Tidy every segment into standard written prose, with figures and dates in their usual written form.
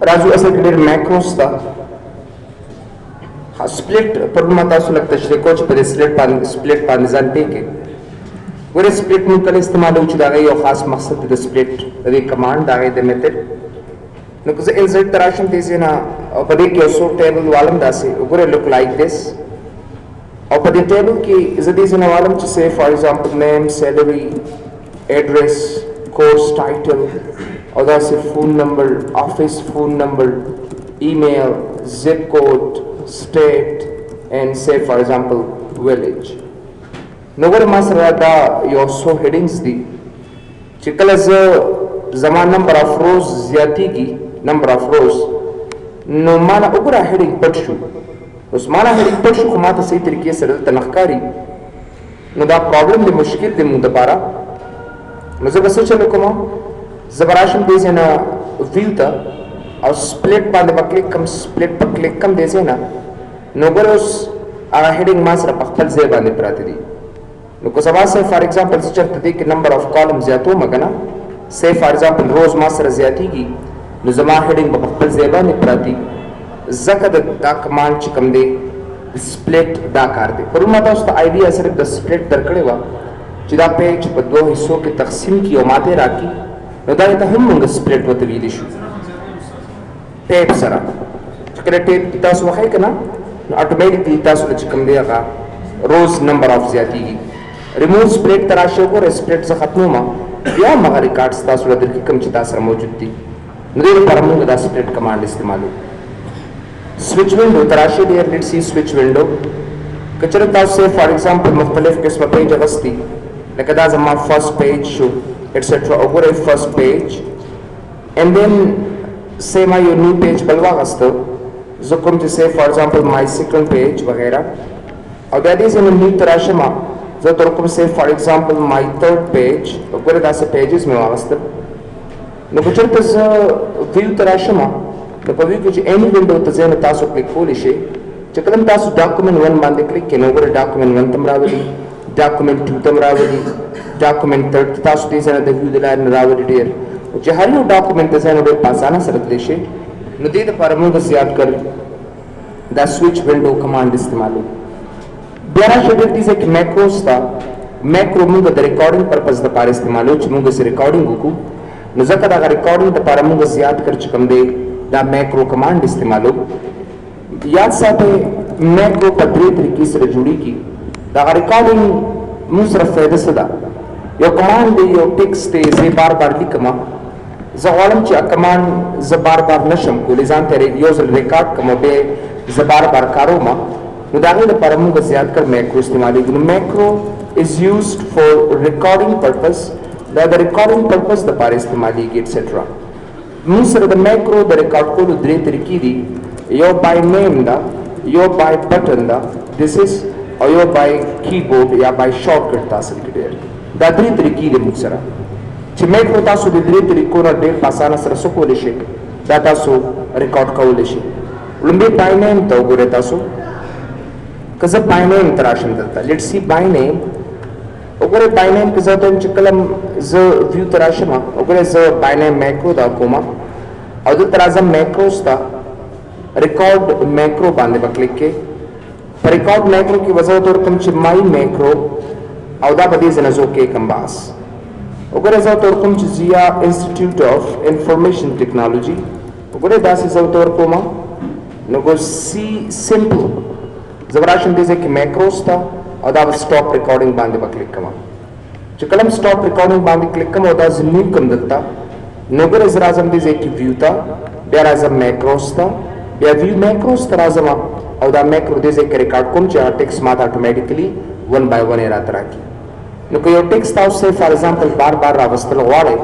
राजू असल के ډېر मैक्रोस था स्प्लिट पर ما تاسو لږ تشریح کوم چې په سپلیټ باندې ځان پیګه ور سپلیټ مو کله استعمالو چې دا یو خاص مقصد د سپلیټ د کمانډ دا د میثډ نو که زه انسرټ تراشم دې نه او په دې کې اوسو ټیبل والم داسې وګوره لوک لایک دیس او په دې ټیبل کې زه دې نه والم چې سه فار ایگزامپل نیم سیلری एड्रेस कोर्स टाइटल और दاسې فون نمبر ऑफिस فون نمبر email zip code state and say for example village نو ګور ما سره دا یو سو هډینګز دي چې کله زمان نمبر اف روز زیاتیږي نمبر اف روز نو ما نه وګوره هډینګ پټ شو اوس ما نه هډینګ پټ شو خو ما ته صحیح طریقې سره تنخکاری نو دا پرابلم دی مشکل دی موږ لپاره نو زه بس چلو کوم زبراشم دې نه ویو ته او سپلیټ باندې کلیک کم سپلیټ په کلیک کم دې نه نو ګور اوس هغه هډینګ ما سره په خپل ځای باندې پراته دي نو کو سبا سے فار ایگزامپل چې چرته دې کې نمبر اف کالم زیاتو مګنا سے فار ایگزامپل روز ما سره زیاتیږي نو زما هډینګ په خپل ځای باندې پراتی زکه دا کمانډ چې کوم دی سپلیټ دا کار دی پر ما تاسو ته آیډیا صرف د سپلیټ درکړې و چې دا پیج په دوه حصو کې تقسیم کی او ماته راکی نو دا ته هم موږ سپلیټ وته ویل شو ټیپ سره چې کله ټیپ تاسو وخی کنه نو اتوماتیکلی تاسو چې کوم دی هغه روز نمبر اف زیاتیږي ریموو سپلیټ تراشه کو سپلیټ څخه ختمو ما بیا مغه ریکارډز تاسو له درکې کوم چې تاسو سره موجود دي نو دې لپاره موږ دا سپلیټ کمانډ استعمالو سوئچ وینډو تراشه دی لیټس سی سوئچ وینډو کچره تاسو فار ایگزامپل مختلف قسمه پیج غستی لکه دا زما فرست پیج شو ایٹسیټرا وګوره فرست پیج and then say my new page بلوا غستو زه کوم چې say for example my second page وغیرہ او that is in a new تراشما زه تر کوم say for example my third page وګوره دا سه pages مې واغستل نو که چېرته زه view تراشما نو په view کې چې any window ته ځینې تاسو کلیک کولی شئ چې کله تاسو document 1 باندې کلیک کړئ نو وګوره document 1 تم راولي document 2 تم راولي document 3 تاسو دې سره د view د لارې نه راولي ډېر چې هر یو ډاکومنټ ته ځان ډېر په اسانه سره تللی شي نو دې دپاره موږ زیات کړ دا سوئچ وینډو کمانډ استعمالو بیا راشئ دلته ځای کې میکروز ته میکرو موږ د ریکارډینګ پرپز دپاره استعمالو چې موږ څه ریکارډینګ وکړو نو ځکه دغه ریکارډینګ دپاره موږ زیات کړ چې کوم دی دا میکرو کمانډ استعمالو یاد ساتئ میکرو په درې طریقې سره جوړیږي دغه ریکارډینګ موږ سره فایده څه ده یو کمانډ دی یو ټیکسټ دی زه بار بار لیکم زه غواړم چې کمانډ زه بار بار نشم کولی ځان ته یو ځل ریکارډ کوم به زه بار بار کاروم نو دا غي لپاره موږ زیات کړ میکرو استعمالوي نو میکرو از یوزډ فار ریکارډینګ پرپز دا د ریکارډینګ پرپز لپاره استعمالېږي ایټسټرا موږ سره د میکرو د ریکارډ کولو درې طریقې دي یو بای نیم دا یو بای بټن دا دیس از او یو بای کیبورډ یا بای شارټ کټ تاسو کې دا درې طریقې دي موږ سره چې میکرو تاسو د درې طریقو نه ډېر په اسانه سره څه کولی شئ دا تاسو ریکارډ کولی شئ لومړی بای نیم ته وګورئ تاسو که زه بای نیم ته راشم دلته لیټس سی بای نیم وګورئ بای نیم کې زه ته چې کله زه ویو ته راشم وګورئ زه بای نیم میکرو دا کوم او دلته راځم میکروز ته ریکارډ میکرو باندې به کلیک کې په ریکارډ میکرو کې وضع ورته ورکړم چې مای میکرو او دا په دې ځای نه زه اوکې کړم بس وګوره زه ورته ورکوم چې زیا انسټیټیوټ اف انفارمیشن ټیکنالوژي وګوره داسې زه ورته ورکوم نو ګور سی سمپل زه به راشم دې ځای کې میکروز ته او دا به سټاپ ریکارډینګ باندې به کلیک کوم چې کله سټاپ ریکارډینګ باندې کلیک کوم او دا زه لیو کوم دلته نو ګوره زه راځم دې ځای کې ویو ته بیا راځم میکروز ته بیا ویو میکروز ته راځم او دا میکرو دې ځای کې ریکارډ کوم چې هغه ټیکس ماته اتوماتیکلی 1 by 1 راته راکړي نو که یو ټیکس تاسو فار ایگزامپل بار بار راوستل غواړئ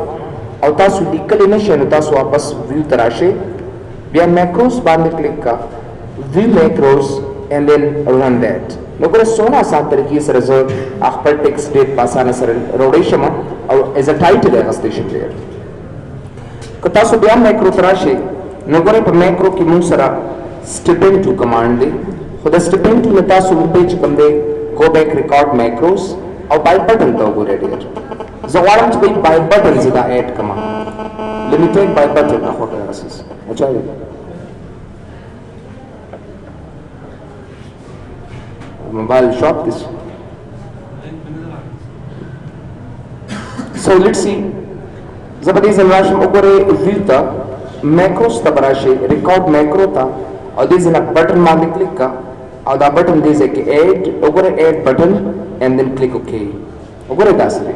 او تاسو لیکلی نشئ نو تاسو واپس ویو ته راشئ بیا میکروز باندې کلیک کا ویو میکروز and then run that نو ګوره څومره اسان طریقې سره زه خپل ټیکس ډېر په اسانه سره راوړی شم او ایز ا ټایټل یې اخیستی شم ډېر که تاسو بیا میکرو ته راشئ نو ګوره په میکرو کې موږ سره step into کمانډ دی خو د step into نه تاسو وګورئ چې کوم دی go back record macros او buy button ته وګورئ ډېر زه غواړم چې بای بټن زه دا اډ کما limited by budget na hotel assist. Achari. Mobile shop this. So let's see. Zabadi Zanrashim Ogore Vilta macros tabarashi record macro ta or this in a button man click ka or the button this like add Ogore add button and then click OK. Ogore dasri.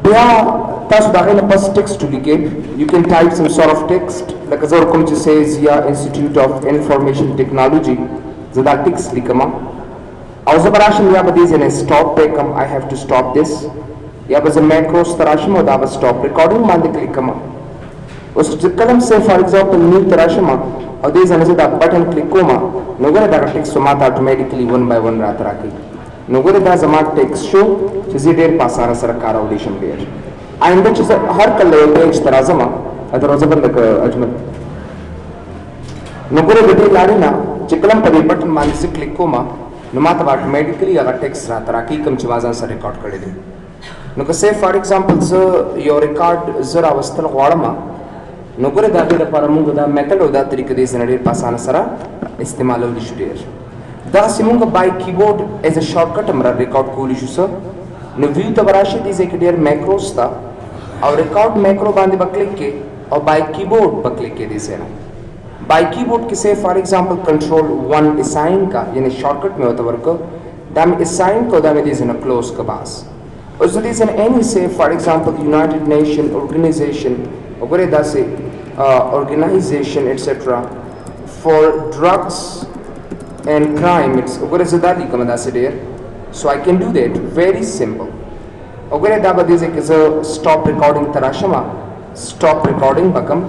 Yeah, that's the first text to begin. You can type some sort of text like as I come to say Zia Institute of Information Technology. Zada text likama. I was barashim yabadiz in a stop pekam. I have to stop this. Yabaz a macros tarashim or dava stop recording mandi clickama. Was to kalam say for example new tarashima or there is another button clickoma. Nogore da text somata automatically one by one ratraki. Nogore da zamat text show chizider pasara sarakara audition bear. I am which is a harkal page tarazama at the Rosaban Ajman. Nogore the Larina, Chikalam Padi button mandisi clickoma, no matter automatically a text ratraki come chivazan sa record kadidi. No say for example your record zara avastal wadama nogore da bira paramunga da method oda tarika desanade pasana sara istimal ul shudir da simunga by keyboard as a shortcut amra record ko issue sir no view ta barashi is a clear macros ta aur record macro bandi ba click ke aur by keyboard ba click ke desena by keyboard ke say for example control 1 assign ka yani shortcut mein hota work da mein assign ko da mein desena close ka bas. Or so there is an any say for example United Nations organization organization etc. for drugs and crime it's so I can do that very simple. Is a stop recording tarashama stop recording bakam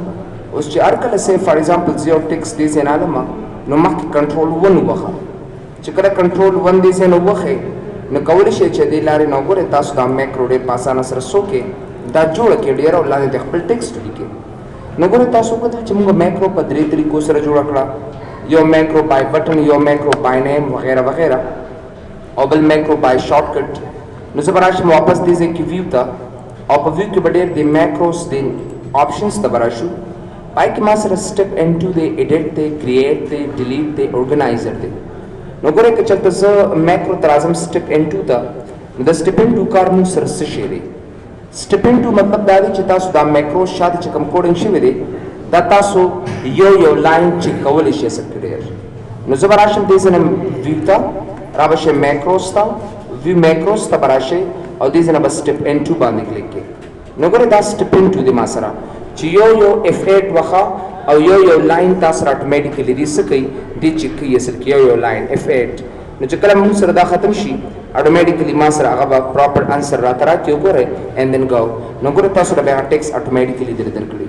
say for example zero text this and alama no mak control 1 waha chikara control 1 this and waha no kawlishe che de lare no gore tasu da macro de pasana sar soke da joda ke dera la de khapel text like no gore tasu ko che munga macro padri tariko sar joda kala yo macro by button yo macro by name वगैरह वगैरह और बल macro by shortcut no sabarash में वापस दे से view था और view के बड़े de macros de options था बराशु by के मासर step into the edit the create the delete the organizer the नगोरे के चलते से macro तराजम step into the step into कारनु सरस शेरी step into मतलब दादी चिता सु दा macro शादी चिकम coding शिविरे दाता सु यो line चिकवली शे सकते नज़बराशम देश ने view था राबशे macros था view macros था बराशे और देश ने बस step into बांध क्लिक के नगोरे दा step into दी मासरा चियो F8 वखा और यो line तासर automatically रिसकई दी चिक्की ये सर कियो यो line F8 न जो कलम मुंसर दा ख़त्म शी automatically मासर आगा proper answer रातरा क्यों करे and then go नगोरे तासर बे text automatically दर करी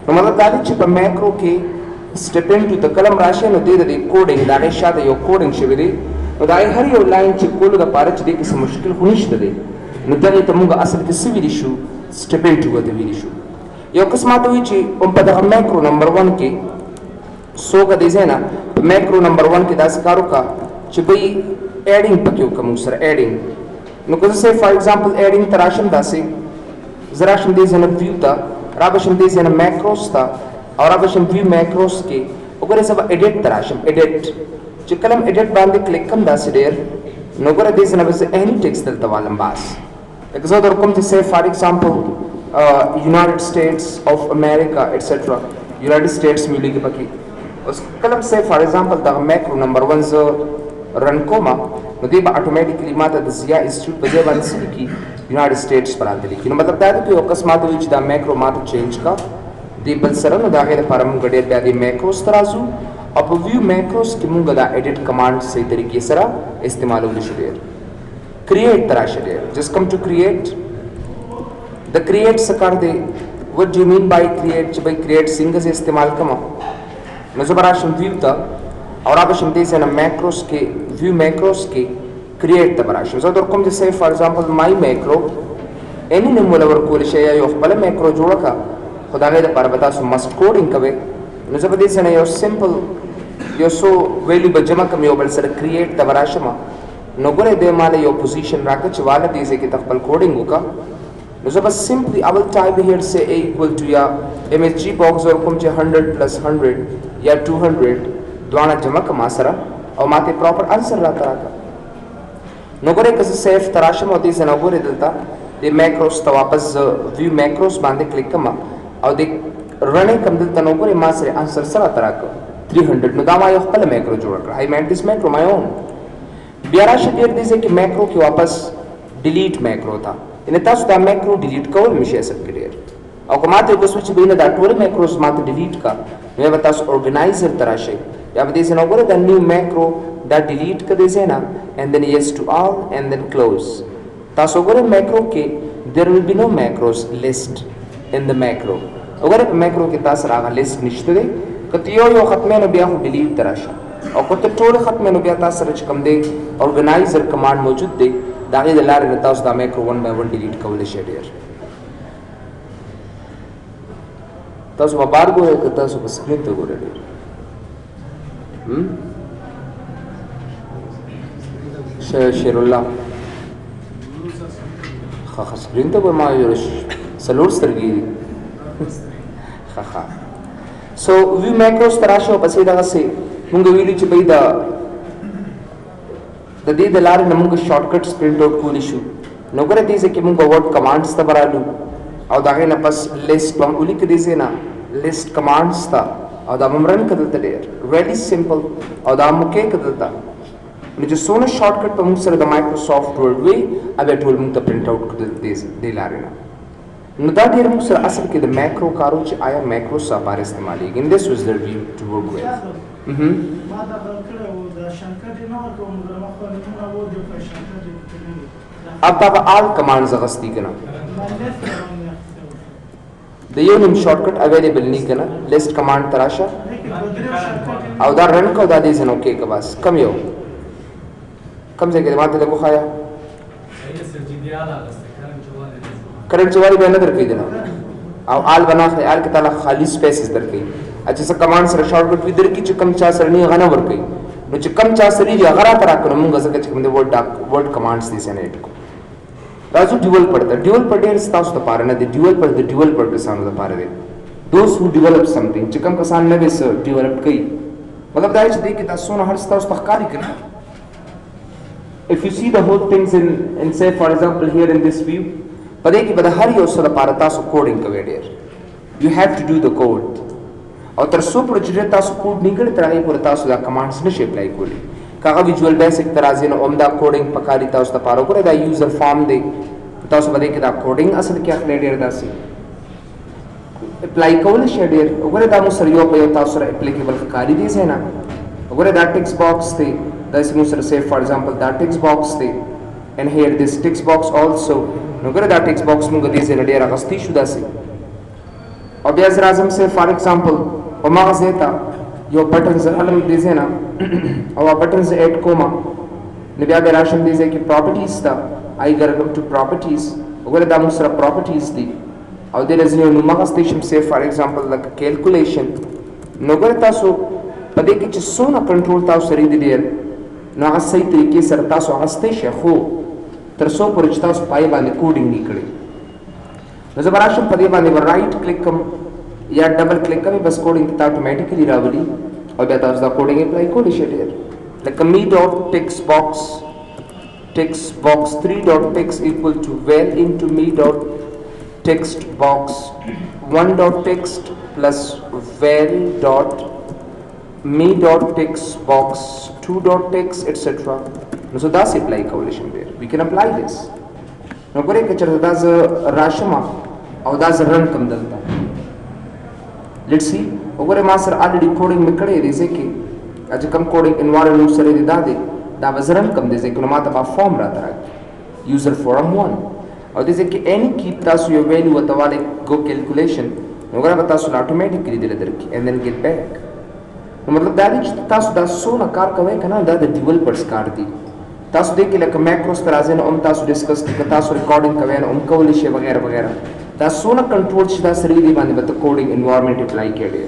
न मतलब दादी चिप macro के step into द कलम राशि न दे coding दाने शायद यो coding शिविरे न दाई हर यो line चिप कोलो दा पारच दे किस मुश्किल हुनिश दे न दाने तमुंगा असल किसी भी issue step into व दे issue यो किस्मात हुई ची pada macro number 1 के सो का देना macro number 1 के दास कारो का ची भाई adding पक्यों का मुसर adding नुकसे से for example adding तराशम दासे ज़राशम देना view था राबशम देना macros था और राबशम view macros के उगरे सब edit तराशम edit ची कलम edit बांधे click कम दासे देर नुकरे देना बस any text दल तवालम बास example और कम जैसे for example United States of America etc. United States मिली के बाकी उस कलम से for example दा macro number 1 ज़ run कोमा नदी बा automatically माता दसिया institute बजे वाली सी की United States पर आते लिखी मतलब दायरे पे ओकस माता विच दा macro माता change का दी बल सरन दागे पारम गडे दादी macros तराजू अब view macros की मुंगा दा edit command से तरीके सरा इस्तेमाल होने शुरू create तराशे just come to create the create सकar दे what do you mean by create जब create सिंगल से इस्तेमाल कमा नज़बराशम view था और आप शम्दे से ना macros के view macros के create तबराशम ज़ादर कम जैसे for example my macro any ने मुलावर कोलिशे या यों पले macro जोड़ा का खुदा ने द पार बता सो must coding कवे नज़बदे से ना यो simple यो सो value बजमा कम यो बल सर create तबराशमा नगोरे दे माले यो position राके चवाले दे से कि तकबल coding होगा نو زه بس simply I will type here say A equal to یا MSG box ور کوم چې 100 plus 100 یا 200 دوانه جمع کما سره او ماته پراپر انسر راته راکړه. نو ګوره که زه سیف تراشم او دې زنه ګوره دلته د میکروز ته واپس ویو میکروز باندې کلیک کوم او د رنې کم دلته نو ګوره ما سره انسر سره راته راکړه 300. نو دا ما یو خپل میکرو جوړ کړ. I meant this macro my own. بیا راشه ډېر دې چې میکرو کې واپس ډیلیټ میکرو تا ان تاسو دا میکرو ډیلیټ کول مشي اصل کې ډېر او کومه ته کوم چې بینه دا ټول میکروز ماته ډیلیټ کا نو به تاسو اورګنایزر تراشي یا به دې څنګه وګوره دا نیو میکرو دا ډیلیټ کړئ زینا and then yes to all and then close. تاسو وګوره میکرو کې there will be no macros list in the macro. وګوره په میکرو کې تاسو راغله لیست نشته دی کته یو ختمه نو بیا ډیلیټ تراشي او کته ټول ختمه نو بیا تاسو سره کوم دی اورګنایزر کمانډ موجود دی دا غي د لارې تاسو دا میکرو 1 by 1 ډیلیټ کولای شئ. ډیر تاسو په بار ګورئ که تاسو په سکرین ته ګورئ ډیر شیر الله خا سکرین ته به ما یو سلور سترګي خا سو وی میکروز تراشه او پسې دا سه مونږ ویلي چې بای دا د دې د لارې موږ شارټ کټس پرینټ آوټ کولی شو. نو ګره دې چې موږ ورډ کمانډز ته برالو او دا غي نه پس لیست په ولیک دې نه لیست کمانډز تا او دا ممرن کړل ته ډېر ریلی سمپل او دا مکه کړل تا نو چې سونه شارټ کټ په موږ سره د مایکروسافټ ورډ وی اوبه ټول موږ ته پرینټ آوټ کړل دې لارې نه نو دا ډېر موږ سره اصل کې د میکرو کارو چې آیا میکرو سپار استعمالي ان دس واز د ویو ټو ورک وذ ما دا کړو دا شانکټ نه ورکوم دا مخ په نمونه وو د شانکټ اب دا آل کمانډز غستی کنه د یو نیم شارټ کټ اویلیبل نه کنه لیست کمانډ تراشه او دا رن کو دا دې زنو کې کا بس کم یو کم ځای کې ماته له خوایا کرنٹ چواری به نه درکې دي او آل بنا خیال کې تعالی خالی سپیسز درکې اچھا څه کمانډ سره شارټ کټ وی درکې چې کم چا سره نه غنه ورکې نو چې کم چا سره دی هغه را تر کړو موږ څنګه چې کوم دی ورډ کمانډز دي سنیټ کو راځو ډیول پړته ډیول پړ ډیر تاسو ته پاره نه دی ډیول پړ د ډیول پړ کسانو ته پاره دی دوز هو ډیولپ سمثینګ چې کم کسان نه وس ډیولپ کوي مطلب دا چې دی کې تاسو نه هر تاسو تخکاری کړئ. if you see the whole things in say for example here in this view پدې کې به هر یو سره لپاره تاسو کوډینګ کوي ډیر you have to do the code او تر څو پروجیکټ تاسو کوډ نه کړی تر هغه پورې تاسو دا کمانډز نشئ اپلای کولی کاغه ویجوال بیسک ترازی نو عمدہ کوډینګ پکاري تاسو ته پاره کوله دا یوزر فارم دی تاسو باندې کې دا کوډینګ اصل کې اخلي ډیر داسي اپلای کول شي ډیر وګوره دا مو سره یو په یو تاسو سره اپلیکیبل ښکاری دي زینا وګوره دا ټیکس باکس دی دا سمو سره say for example دا ټیکس باکس دی and here this text box also نو ګره دا ټیکس باکس موږ دې سره ډیر غستی شو داسي او بیا زر اعظم سے فار ایگزامپل او ما زیتا یو بٹن ز علم دې زینا او بٹن ز ایڈ کوما نو بیا به راشم دې چې پراپرټیز تا آی ګرګم ټو پراپرټیز وګوره دا موږ سره پراپرټیز دي او دې لازم نو ما غستیم سے فار ایگزامپل لک کیلکولیشن نو ګره تاسو پدې کې چې سونه کنټرول تاسو سره دې ډیر نو هغه صحیح طریقې سره تاسو غستې شي خو تر څو پورې چې تاسو پای باندې کوډینګ نه کړی نو زه براشم په دې باندې رائټ کلیک کوم یا ډبل کلیک کوم بس کوډینګ ته اتوماتیکلی راولي او بیا تاسو دا کوډینګ اپلای کولی شئ ډیر لکه me dot text box 3 dot text equal to val into me dot text box 1 dot text plus val dot me dot text box 2 dot text etc. نو so that's apply coalition there we can apply this نو ګورې کچره دا ز راشمه او دا ز رن کم دلته let's see وګوره ما سره already coding میکړې دي ځکه اځ کم coding environment سره دي دا وزرن کم دي ځکه نو ما ته فارم راته راځي user form 1 او دې ځکه any keep تاسو یو ویلیو وتواله go calculation نو ګره تاسو automatically دل درکې and then get back نو مطلب دا دې چې تاسو دا سونه کار کوي کنه دا د ډیولپرز کار دي تاسو دې کې لکه میکروز ترازی نه تاسو ډیسکس کې تاسو ریکارډینګ کوي نو کول شي وغیرہ وغیرہ دا سونه کنټرول شي دا سری دی باندې به کوډینګ انوایرنمنت اپلای کړي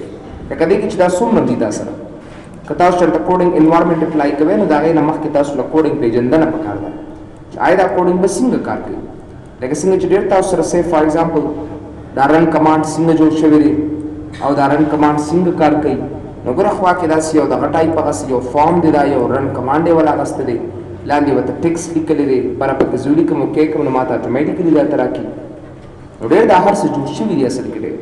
لکه دې کې چې دا سوم نه دي دا سره که تاسو چرته کوډینګ انوایرنمنت اپلای کوي نو دا غي نه مخکې تاسو له کوډینګ پیژندنه پکار ده چې آیا دا کوډینګ به څنګه کار کوي لکه څنګه چې ډېر تاسو سره say for example دا run command څنګه جوړ شوی دی او دا run command څنګه کار کوي نو ګوره خوا کې داسې یو دغه ټایپ هغسې یو فارم دی دا یو run command یې ولا اخیستی دی لاندې ورته ټکسټ لیکلی دی بره پکې زه ولیکم او کې کړم نو ما ته اټومیټیکلي راته راکړي نو ډېر دا هر څه جوړ شوي دي اصل کې ډېر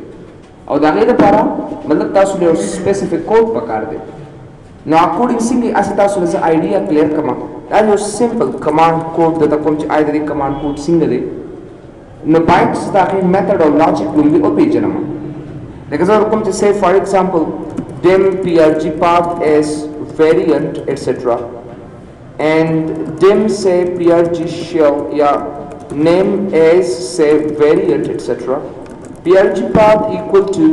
او د هغې دپاره مطلب تاسو له یو سپیسیفک کوډ پکار دی نو اکورډینګ څنګه هسې تاسو له زه آیډیا کلیر کړم دا یو سمپل کمانډ کوډ درته کوم چې آیا د دې کمانډ کوډ څنګه دی نو باید چې د هغې میتھډ او لاجیک لومړي وپېژنم لکه زه کوم چې say for example dim prg path as variant etc and dim say prg shell yeah name as say variant etc prg path equal to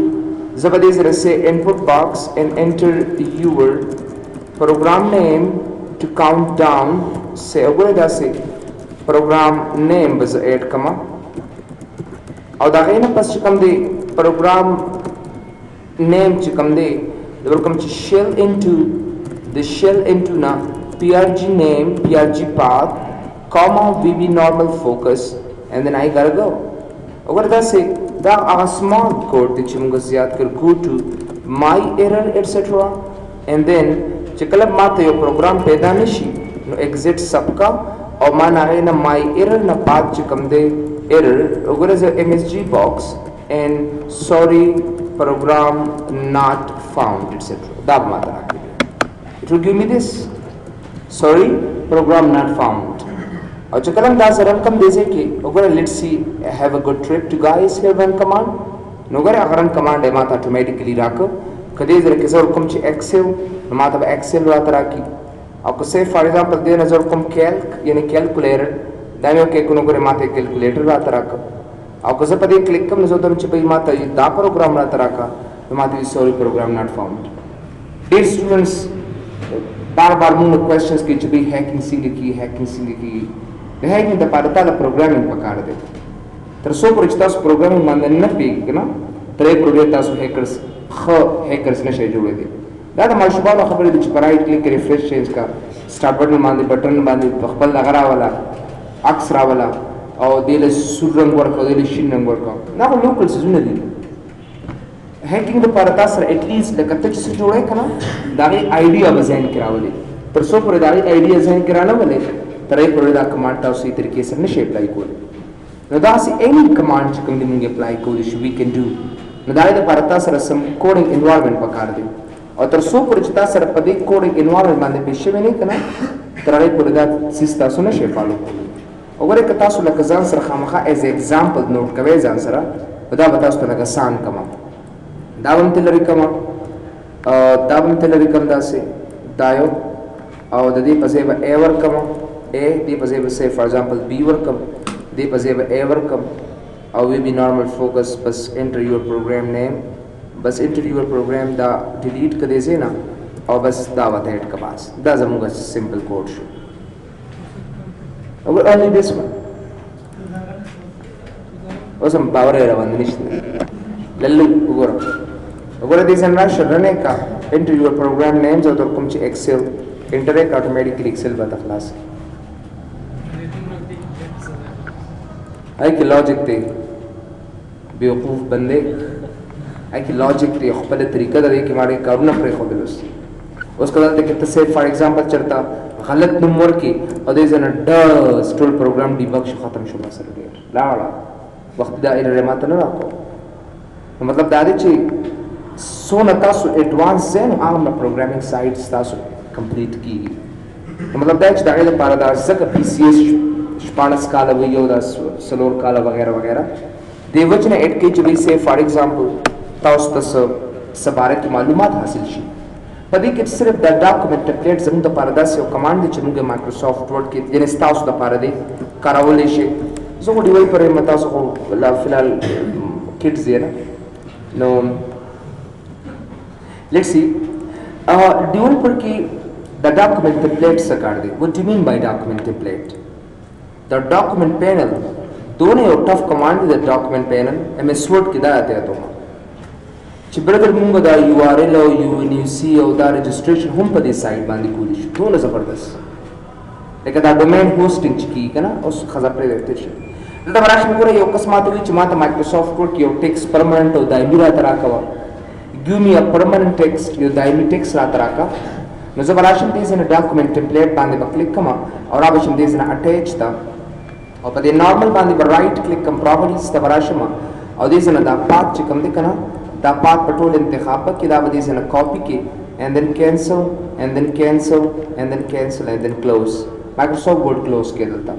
zabadezera say input box and enter your program name to count down say agora say program name bas add kama او دا غینه پس چې کوم دی program name چې کوم دی دا کوم چې shell into na prg name prg path comma vb normal focus and then I gotta go اگر دا سه دا هغه small code چې موږ زیات کړ go to my error etc and then چې کله ماته یو program پیدا نشي نو exit سبکا او ما نه نه my error نه پات چې کوم دی error وګوره زه msg box and sorry program not found etc دا ماته راکړي it will give me this sorry program not found او چې کله دا سره رن کوم دی کې وګوره let's see have a good trip to guys here run command نو وګوره هغه run command یې ماته automatically راکړ کدی زره کې زه کوم چې excel نو ماته به excel راته راکړي او که say for example دې نظر کوم calc یعنی calculator دا مې کې کو نو وګوره ماته calculator راته راکړ او که زه په دې کلیک کوم نو زه درم چې په ماته دا پروګرام راته راکړ نو ماته sorry program not found dear students بار بار موږ questions کې چې به hacking څنګه کی د هیکینګ د پاره تعالی پروګرامینګ پکار دی تر څو پورې چې تاسو پروګرامینګ باندې نه پیږئ کنه ترې پورې تاسو هیکرز نشئ جوړېدای دا د ماشوبانو خبرې دي چې رائټ کلیک ریفریش چینج کا سٹارټ بٹن باندې خپل لغرا والا عکس راولا او دله سور رنگ ورکو دله شین رنگ ورکو دا لوکل سيزونه دي هیکینګ د پاره تاسو اټ لیست لکه ته چې جوړې کنه دا غي آیډیا بزاین کراولې تر څو پورې دا غي آیډیا ځین کرانه ولې ترې پورې دا کمانډ تاسو یې طریقې سره نشي اپلای کولای نو دا سي اني کمانډ چې کوم دې موږ اپلای کولای شو وی کین ډو نو دا د پاره تاسو سره سم کوډینګ انوالومنت پکار دی او تر څو پورې چې تاسو سره په دې کوډینګ انوالومنت باندې پېښې ونه کنه ترې پورې دا سیس تاسو نشي فالو کولای وګوره که تاسو لکه ځان سره خامخا ایز ایگزامپل نوٹ کوي ځان سره دا به تاسو لکه سان کما دا هم تل لري کما داسې دایو او د دې په ځای به ا ورکم ا دې په ځای به say for example b ورکم دې په ځای به ا ورکم او وی بي نارمل فوکس بس انټر یور پروګرام نیم بس انټر یور پروګرام دا ډیلیټ کړئ زینا او بس دا وته اټ کباس دا زموږ سمپل کوډ شو او only this one اوسم باور روان نشته للو وګوره دې څنګه شرنه کا انټر یور پروګرام نیمز او کوم چې ایکسل انټر یک اتوماتیکلی ایکسل به خلاص هاي کې لاجیک دی بیوقوف بندے هاي کې لاجیک دی خپل طریقه د دې کې ماړي کارونه پرې خو دلوس اوس کله ته کې څه فار ایگزامپل چرتا غلط نمبر کې او دې زنه ډ سټول پروګرام ډیبګ شو ختم شو مسله ډیر لاړه وخت دا ایرر ماته نه راکو مطلب دا دی چې سونه تاسو ایڈوانس زین عام پروګرامینګ سایټس تاسو کمپلیټ کیږي مطلب دا چې دا غیر لپاره دا ځکه پی سی ایس شپانس کاله وی یو دا سلور کاله وغیرہ وغیرہ دی وجنه اټ کې چې وی سه فار ایگزامپل تاسو ته سباره کی معلومات حاصل شي په دې کې صرف دا ډاکومنټ ټمپلیټ زموږ د لپاره دا یو کمانډ دی چې موږ مایکروسافټ ورډ کې یعنی تاسو د لپاره دی کارولې شي زه غوډي وای پرې متا تاسو لا فلال کټ زیره نو let's see developer ki the document template څه کار دی what do you mean by document template the document panel दोनों یو ټف کمانډ دی د document panel ms word کې دا آتے ته چې برادر موږ دا url او unc او دا registration هم په دې سایت باندې کولی شو ټول زبردست لکه دا domain hosting چې کی کنه اوس خزر پرې درته شي دلته راشم ګوره یو کس ماته وایي چې ماته مایکروسافټ ورډ کې یو ټیکس پرمننټ او دایمي راته راکوه ګیو می ا پرمننټ ټیکسټ یو دایمي ټیکس راته راکا نو زه به راشم دې ځای نه ډاکومنټ ټمپلیټ باندې به کلیک کوم او را به شم دې ځای نه اټیچ ته او په دې نارمل باندې به رایټ کلیک کوم پراپرټیز ته به راشم او دې ځای نه دا پات چې کوم دی که نه دا پات په ټول انتخاب کې دا به دې ځای نه کاپي کې and then cancel and then cancel and then cancel and then close Microsoft Word close کې دلته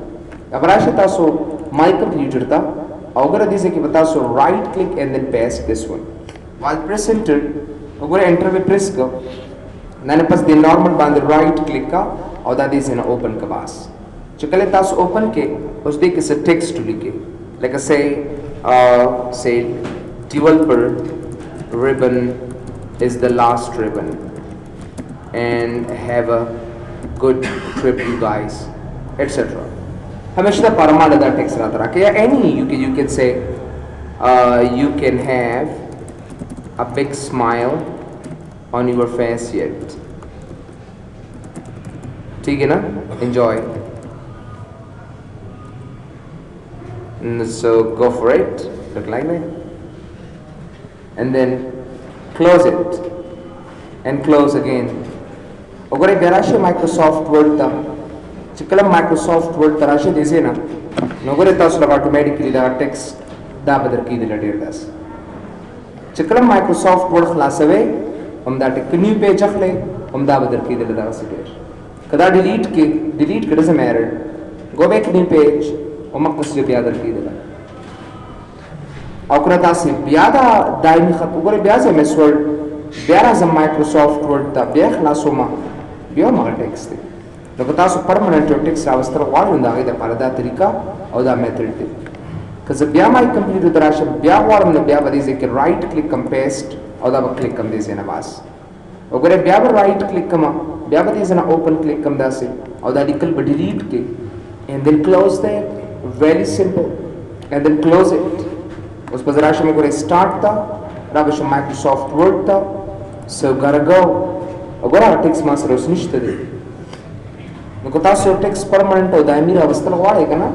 अब राशि तासो my computer था अगर दिसे कि बता सो right click and then paste this one while press enter अगर enter पे press कर नाने पास दे normal बांध right click का और दा दिसे ना open का बास चकले तासो open के उस दे के से text लिखे like I say developer ribbon is the last ribbon and have a good trip you guys etc. हमेशा परमाणु दा टेक्स्ट रहता रहा कि any you can say you can have a big smile on your face yet ठीक है ना enjoy so go for it look like that and then close it and close again अगर बेराशे माइक्रोसॉफ्ट वर्ड था चिकलम Microsoft word तराशे देसे ना नगरे तास लगा ऑटोमेटिकली दा टेक्स्ट दा बदर की दिला डेर दास चिकलम माइक्रोसॉफ्ट वर्ड खलासवे हम दा टेक न्यू पेज अखले हम दा बदर की दिला दास डेर कदा डिलीट के doesn't matter go back new page हम मकसद बियादर की दिला और दास बियादा दाइमी खत उगरे बियाजे मेसवर्ड बियारा जम माइक्रोसॉफ्ट वर्ड ता बिया खलासोमा बिया मगर टेक्स्ट نو که تاسو پرمننټ یو ټیکس راوستل غواړئ نو د هغې دپاره دا طریقه او دا میتھډ دی که زه بیا مای کمپیوټر ته راشم بیا غواړم نو بیا به دې ځای کې رایټ کلیک کوم پیسټ او دا به کلیک کوم دې ځای نه باس وګوره بیا به رایټ کلیک کوم بیا به دې ځای نه اوپن کلیک کوم داسې او دا لیکل به ډیلیټ کې and then close that very simple and then close it اوس به زه راشم وګوره سټارټ ته را به شم مایکروسافټ ورډ ته so gotta go وګوره هغه ټیکس ما سره اوس نشته دی نو که تاسو یو ټیکس پرمننټ او دایمي راوستل غواړئ که نه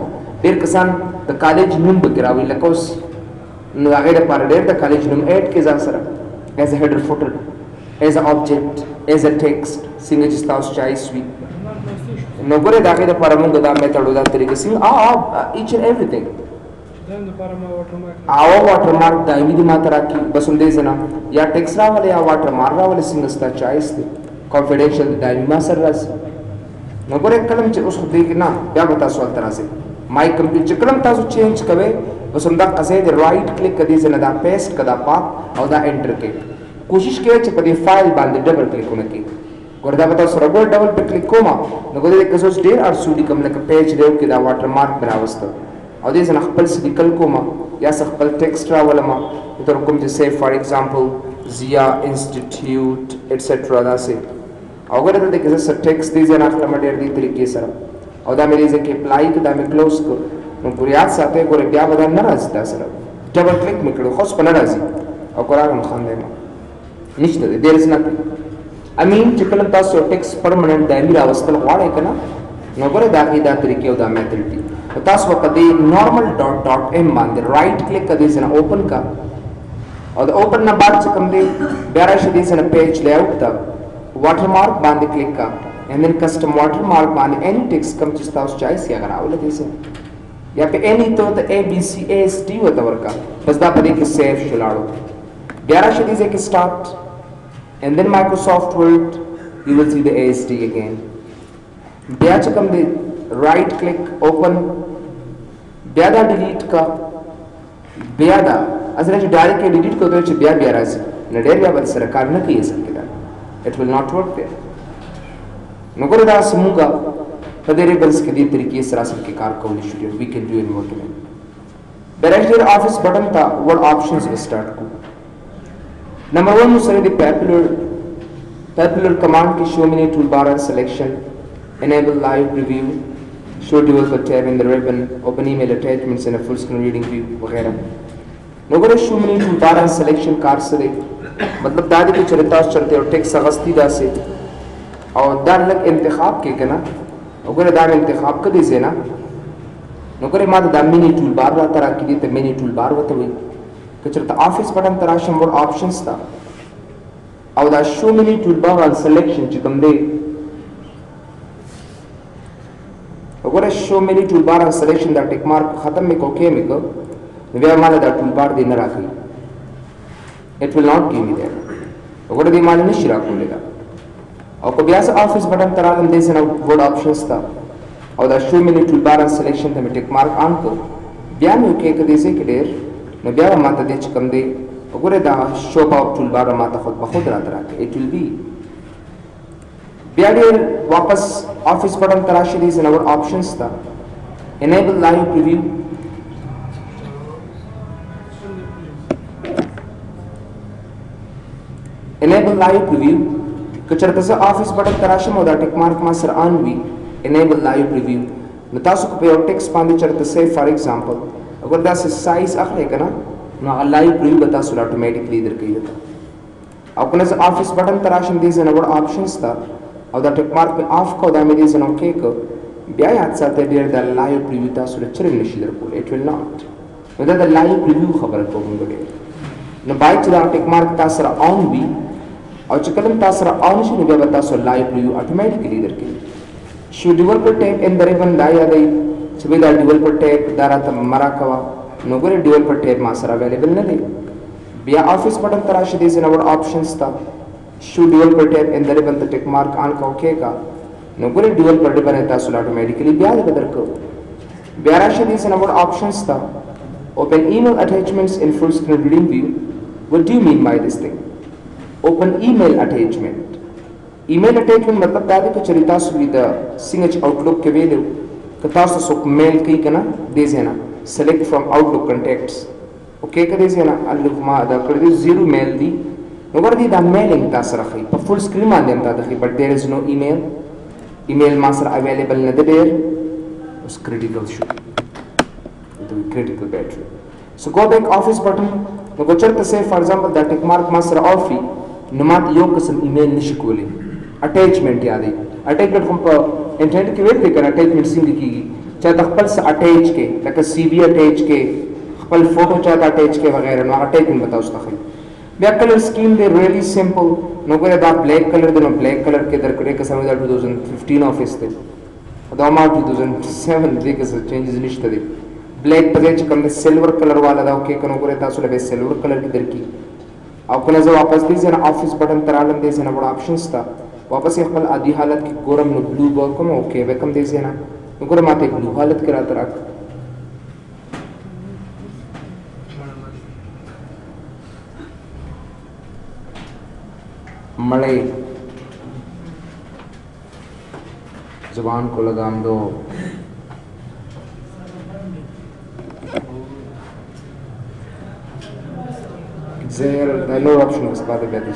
ډېر کسان د کالج نوم پکې راوړي لکه اوس نو هغې دپاره ډېر د کالج نوم ایډ کړي ځان سره ایز ا هیډر فوټر ایز ا آبجیکټ ایز ا ټیکسټ څنګه چې ستاسو چایس وي نو ګورئ د هغې دپاره مونږ دا میتھډ او دا طریقه څنګه ایچ اینډ ایوریثینګ او واټر مارک دایمي دې ماته راکړي بس همدې ځای نه یا ټیکس راولئ یا واټر مارک راولئ څنګه ستا چایس دی کانفیډینشیل دایمي ما سره راځي نو ګورئ کلم چې اوس خو دی نه بیا به تاسو هلته راځئ مای کمپیوټر چې کلم تاسو چینج کوئ بس همدغه ځای د رایټ کلیک که دې ځای نه دا پیسټ که دا پاک او دا انټر کړئ کوشش کوئ چې په دې فایل باندې ډبل کلیک ونه کړئ ګوره دا به تاسو سره ګوره ډبل پې کلیک کوم نو ګوره دې که زه اوس ډېر ارڅو لیکم لکه پیج ډېر کې دا واټر مارک مې راوسته او دې ځای نه خپل څه لیکل کوم یا څه خپل ټیکسټ راولم در کوم چې say for example Zia Institute etc داسې او ګوره دلته کې زه ټیکسټ دې ځای نه اخلم ډېر دې طریقې سره او دا مې دې ځای کې اپلای کړه دا مې کلوز کړ نو ګوره یاد ساتئ ګوره بیا به دا نه راځي دا سره ډبل کلیک مې کړو خو اوس به نه راځي او ګوره هغه خاندی ما نشته دی دیر از نکړي امین چې کله تاسو ټیکسټ پرمننټ دایمي راوستل غواړئ که نه نو ګوره دا هغې دا طریقې او دا میتھډ دي نو تاسو به په دې نارمل ډاټ ایم باندې رایټ کلیک که دې ځای نه اوپن کا او د اوپن نه بعد چې کوم دی بیا راشي دې ځای نه پیج لیاوټ ته watermark باندې کلیک کا and then custom watermark باندې any text کم چې تاسو چایس یا غراول دي سه یا په any ته د a b c a s t وته ورکا بس دا په دې کې سیف شلاړو بیا راشي دې کې start and then Microsoft Word you will see the ASD again بیا چې کوم دی right click open بیا دا delete کا بیا دا ازره چې ډایرکټ delete کوته چې بیا راځي نه ډېر بیا بل سره کار نه کوي څنګه it will not work there نو ګوره دا سمونږه په دې ریبلز کې دې طریقې سره اصل کې کار کولی شو we can do in workman directory office button ته word options به start کو number 1 نو سره دې popular command کې show menu toolbar and selection enable live preview show developer tab in the ribbon open email attachments in a full screen reading view وغیرہ نو ګوره show menu toolbar and selection کار سره मतलब دا دې چې چرتا چرته او ټیکس غستی داسې او دا لک انتخاب کې کنه وګوره دا انتخاب کدي زینا نو ګوره ما دا مینی ټول بار راته راکړي ته مینی ټول بار وته وي که چېرته آفیس بټن ته راشم ور آپشنز ته او دا شو مینی ټول بار آن سلیکشن چې کوم دی وګوره شو مینی ټول بار آن سلیکشن دا ټیک مارک ختم مې کو کې مې کو نو بیا ماله دا ټول بار دی نه راکړي it will not give me that وګوره دې ماله نشي راکولی دا او که بیا زه آفیس بټن ته راغلم دې نه ورډ آپشنز ته او دا شو مینی ټول بار آن سلیکشن ته مې ټیک مارک آن کو بیا مې وکړې که دې ځای کې ډېر نو بیا به ماته دې چې کوم دی وګوره دا شو پاپ ټول بار ماته خود به خود راته راکړي it will be بیا ډېر واپس آفیس بټن ته راشي دې نه ور آپشنز ته enable live preview enable live preview که چېرته زه آفیس بټن ته راشم او دا ټیک مارک ما سره آن وي enable live preview نو تاسو که په یو ټیکسټ باندې چېرته سیف فار ایگزامپل اگر داسې سایز اخلئ که نه نو هغه لایو پریویو به تاسو له اټومیټیکلی درکوي درته او که نه زه آفیس بټن ته راشم دې ځای نه وړ آپشنز ته او دا ټیک مارک مې آف کړو دا مې دې ځای نه اوکې کړ بیا یاد ساتئ ډېر دا لایو پریویو تاسو له چرګ نشي درکولی اټ ویل ناٹ نو دا د لایو پریویو خبره کوم موږ ډېر نو باید چې دا ټیک مارک تاسو سره آن وي او چې کله تاسو سره آن شي نو بیا به تاسو لایو پریویو اټومیټیکلی درکوي شو ډیولپر ټیب ان د ریبن دا یادئ چې بھئی دا ډیولپر ټیب دا راته مه راکوه نو ګورې ډیولپر ټیب ما سره اویلیبل نه دی بیا آفیس بټن ته راشي دې ځای نه وړ آپشنز ته شو ډیولپر ټیب ان د ریبن ته ټیک مارک آن کا اوکې کا نو ګورې ډیولپر ټیب باندې تاسو له اټومیټیکلی بیا دې به درکو بیا راشي دې ځای نه وړ آپشنز ته open email attachments in full screen reading view what do you mean by this thing open email attachment email attachment مطلب دا دی که چېرې تاسو وي د څنګه چې آوټلوک کې ویلو که تاسو څوک میل کوي که نه دې ځای نه select from outlook contacts اوکې که دې ځای نه الف ما دا کړی دی زیرو میل دی نو ګوره دې دا میلینګ تا سره ښایي په فل سکرین باندې هم تا ته ښایي بټ دیر از نو ایمیل ایمیل ما سره اویلیبل نه دی ډېر اوس کریټیکل شو critical battery so go back office button نو که چېرته say for example دا ټیک مارک ما سره آف وي نو ما ته یو قسم ایمیل نشي کولی اټیچمنټ یادوي اټیچمنټ خو په انټرنیټ کې ویل دی که نه اټیچمنټ څنګه کېږي چا ته خپل څه اټیچ کې لکه سی وي اټیچ کې خپل فوټو چا ته اټیچ کې وغیره نو هغه اټیچمنټ به تاسو ته ښایي بیا کلر سکیم دی ریلی سمپل نو ګوره دا بلیک کلر دی نو بلیک کلر کې درکړی که سمې دا 2015 آفیس دی دا ما 2007 دی که څه چینجز نشته دی بلیک په ځای چې کوم دی سلور کلر والا دا اوکې که نو ګوره تاسو له به سلور کلر کې درکړي او که نه زه واپس دې ځای نه آفیس بټن ته رالم دې ځای نه وړ آپشنز ته واپس یې خپل عادي حالت کې ګورم نو بلو به کوم اوکې به کوم دې ځای نه نو ګوره ما ته بلو حالت کې راته راکړه मड़े जुबान को लगाम दो زهر دا نور اپشن بس بعد بیا دي